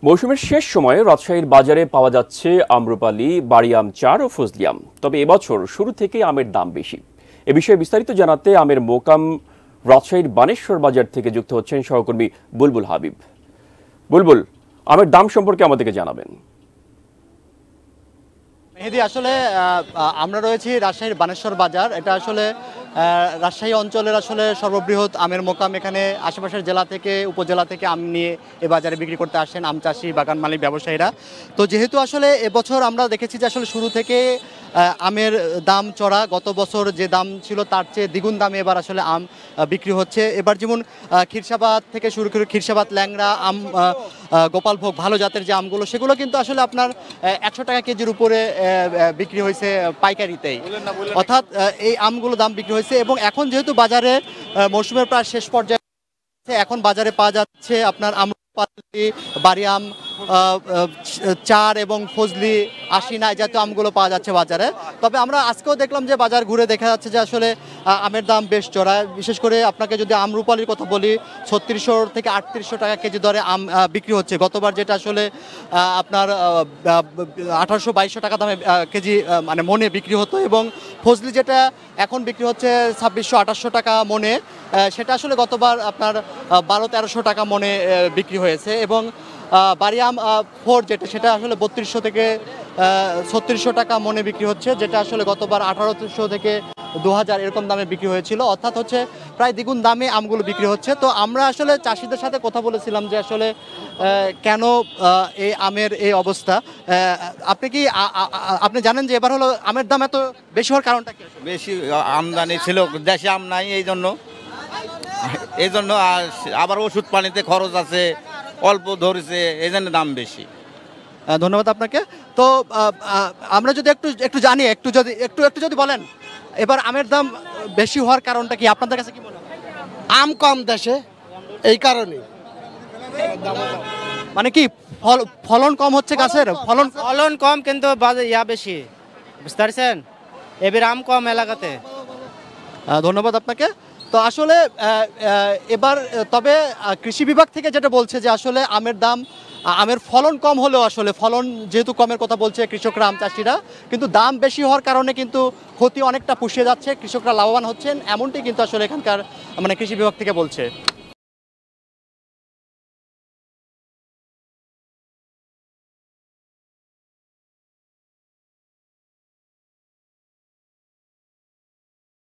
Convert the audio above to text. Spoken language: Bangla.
মৌসুমের শেষ সময়ে রাজশাহীর বাজারে পাওয়া যাচ্ছে আম্রপালি, বাড়ি আম ৪ ও ফজলি আম। তবে এবছর শুরু থেকেই আমের দাম বেশি। এ বিষয়ে বিস্তারিত জানাতে আমের মোকাম রাজশাহীর বানেশ্বর বাজার থেকে যুক্ত হচ্ছেন সহকর্মী বুলবুল হাবিব। বুলবুল, আমের দাম সম্পর্কে আমাদেরকে জানাবেন। মেহেদি, আসলে আমরা রয়েছি রাজশাহীর বানেশ্বর বাজার। এটা আসলে রাজশাহী অঞ্চলের আসলে সর্ববৃহৎ আমের মোকাম। এখানে আশেপাশের জেলা থেকে উপজেলা থেকে আম নিয়ে এ বাজারে বিক্রি করতে আসেন আম চাষি, বাগান মালিক, ব্যবসায়ীরা। তো যেহেতু আসলে এবছর আমরা দেখেছি যে আসলে শুরু থেকে আমের দাম চড়া, গত বছর যে দাম ছিল তার চেয়ে দ্বিগুণ দামে এবার আসলে আম বিক্রি হচ্ছে। এবার যেমন খিরসাবাদ থেকে শুরু করে খিরসাবাদ, ল্যাংড়া আম, গোপালভোগ, ভালো জাতের যে আমগুলো, সেগুলো কিন্তু আসলে আপনার 100 টাকা কেজির উপরে বিক্রি হয়েছে পাইকারিতেই। অর্থাৎ এই আমগুলো দাম বিক্রি হয়েছে। এবং এখন যেহেতু বাজারে মৌসুমের প্রায় শেষ পর্যায়ে, এখন বাজারে পাওয়া যাচ্ছে আপনার আম্রপালি, বাড়ি আম ৪ এবং ফজলি, আশিনা জাতীয় আমগুলো পাওয়া যাচ্ছে বাজারে। তবে আমরা আজকেও দেখলাম যে বাজার ঘুরে দেখা যাচ্ছে যে আসলে আমের দাম বেশ চড়া। বিশেষ করে আপনাকে যদি আম্রপালির কথা বলি, 3600 থেকে 3800 টাকা কেজি দরে আম বিক্রি হচ্ছে। গতবার যেটা আসলে আপনার 1800-2200 টাকা দামে কেজি মানে মনে বিক্রি হতো। এবং ফজলি যেটা এখন বিক্রি হচ্ছে 2600-2800 টাকা মনে, সেটা আসলে গতবার আপনার 1200-1300 টাকা মনে বিক্রি হয়েছে। এবং বাড়িয়াম 4 যেটা, সেটা আসলে 3200 থেকে 3600 টাকা মনে বিক্রি হচ্ছে, যেটা আসলে গতবার 1800 থেকে 2000 এরকম দামে বিক্রি হয়েছিল। অর্থাৎ হচ্ছে প্রায় দ্বিগুণ দামে আমগুলো বিক্রি হচ্ছে। তো আমরা আসলে চাষিদের সাথে কথা বলেছিলাম যে আসলে কেন এই আমের এই অবস্থা। আপনি জানেন যে এবার হলো আমের দাম এত বেশি হওয়ার কারণটা কি? বেশি আমদানি ছিল, দেশে আম নাই, এই জন্য আবার ওষুধ পানিতে খরচ আছে, অল্প ধরেছে, এই জন্য দাম বেশি। ধন্যবাদ আপনাকে। তো আমরা যদি একটু জানি, একটু যদি বলেন এবার আমের দাম বেশি হওয়ার কারণটা কি আপনাদের কাছে, কি মনে হয়? আম কম দেশে, এই কারণে। মানে কি ফলন কম হচ্ছে গাছের? ফলন কম কিন্তু বেশি, বুঝতে পারছেন? এবার আম কম এলাকাতে। ধন্যবাদ আপনাকে। তো আসলে এবার তবে কৃষি বিভাগ থেকে যেটা বলছে যে আসলে আমের ফলন কম হলেও, আসলে ফলন যেহেতু কমের কথা বলছে কৃষকরা, আম চাষিরা, কিন্তু দাম বেশি হওয়ার কারণে কিন্তু ক্ষতি অনেকটা পুষিয়ে যাচ্ছে, কৃষকরা লাভবান হচ্ছেন, এমনটি কিন্তু আসলে এখানকার মানে কৃষি বিভাগ থেকে বলছে।